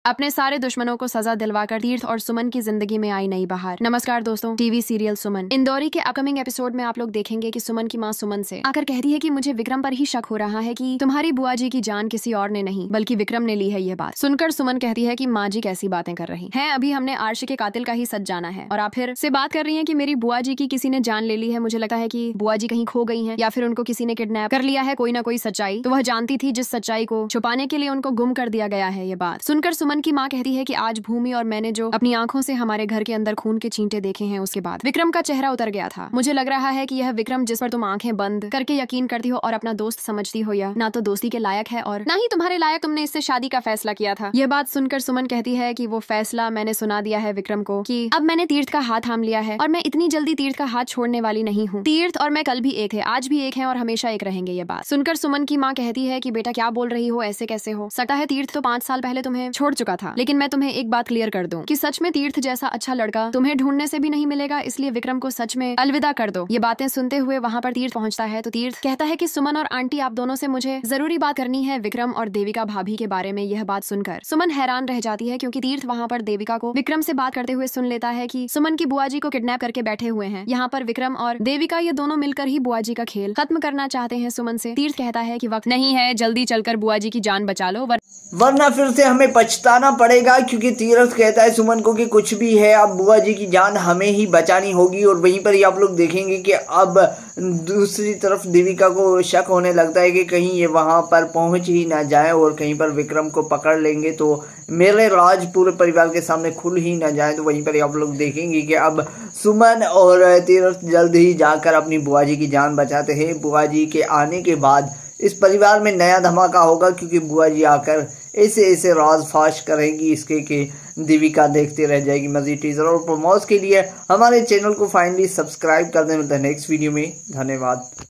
अपने सारे दुश्मनों को सजा दिलवाकर तीर्थ और सुमन की जिंदगी में आई नई बहार। नमस्कार दोस्तों, टीवी सीरियल सुमन इंदौरी के अपकमिंग एपिसोड में आप लोग देखेंगे कि सुमन की मां सुमन से आकर कहती है कि मुझे विक्रम पर ही शक हो रहा है कि तुम्हारी बुआ जी की जान किसी और ने नहीं बल्कि विक्रम ने ली है। ये बात सुनकर सुमन कहती है कि माँ जी कैसी बातें कर रही हैं, अभी हमने आर्श के कातिल का ही सच जाना है और आप फिर से बात कर रही हैं कि मेरी बुआ जी की किसी ने जान ले ली है। मुझे लगता है कि बुआ जी कहीं खो गई हैं या फिर उनको किसी ने किडनैप कर लिया है। कोई ना कोई सच्चाई तो वह जानती थी, जिस सच्चाई को छुपाने के लिए उनको गुम कर दिया गया है। ये बात सुनकर सुमन की माँ कहती है कि आज भूमि और मैंने जो अपनी आंखों से हमारे घर के अंदर खून के छींटे देखे हैं, उसके बाद विक्रम का चेहरा उतर गया था। मुझे लग रहा है कि यह विक्रम जिस पर तुम आंखें बंद करके यकीन करती हो और अपना दोस्त समझती हो, यह ना तो दोस्ती के लायक है और ना ही तुम्हारे लायक तुमने इससे शादी का फैसला किया था। यह बात सुनकर सुमन कहती है कि वो फैसला मैंने सुना दिया है विक्रम को कि अब मैंने तीर्थ का हाथ थाम लिया है और मैं इतनी जल्दी तीर्थ का हाथ छोड़ने वाली नहीं हूँ। तीर्थ और मैं कल भी एक है, आज भी एक है और हमेशा एक रहेंगे। ये बात सुनकर सुमन की माँ कहती है कि बेटा क्या बोल रही हो, ऐसे कैसे हो सकता है? तीर्थ तो 5 साल पहले तुम्हें छोड़ चुका था। लेकिन मैं तुम्हें एक बात क्लियर कर दूं कि सच में तीर्थ जैसा अच्छा लड़का तुम्हें ढूंढने से भी नहीं मिलेगा, इसलिए विक्रम को सच में अलविदा कर दो। ये बातें सुनते हुए वहाँ पर तीर्थ पहुँचता है तो तीर्थ कहता है कि सुमन और आंटी आप दोनों से मुझे जरूरी बात करनी है विक्रम और देविका भाभी के बारे में। यह बात सुनकर सुमन हैरान रह जाती है क्योंकि तीर्थ वहाँ पर देविका को विक्रम से बात करते हुए सुन लेता है कि सुमन की बुआ जी को किडनैप करके बैठे हुए हैं। यहाँ पर विक्रम और देविका ये दोनों मिलकर ही बुआ जी का खेल खत्म करना चाहते हैं सुमन से। तीर्थ कहता है कि वक्त नहीं है, जल्दी चलकर बुआ जी की जान बचा लो वरना फिर से हमें पछताना पड़ेगा। क्योंकि तीर्थ कहता है सुमन को कि कुछ भी है, अब बुआ जी की जान हमें ही बचानी होगी। और वहीं पर ही आप लोग देखेंगे कि अब दूसरी तरफ देविका को शक होने लगता है कि कहीं ये वहां पर पहुंच ही ना जाए और कहीं पर विक्रम को पकड़ लेंगे तो मेरे राज पूरे परिवार के सामने खुल ही ना जाए। तो वहीं पर ही आप लोग देखेंगे कि अब सुमन और तीर्थ जल्द ही जाकर अपनी बुआ जी की जान बचाते हैं। बुआ जी के आने के बाद इस परिवार में नया धमाका होगा क्योंकि बुआ जी आकर ऐसे ऐसे राज फाश करेंगी इसके कि देविका देखते रह जाएगी। मजीद टीजर और प्रोमोस के लिए हमारे चैनल को फाइनली सब्सक्राइब कर दें। मिलते हैं नेक्स्ट वीडियो में। धन्यवाद।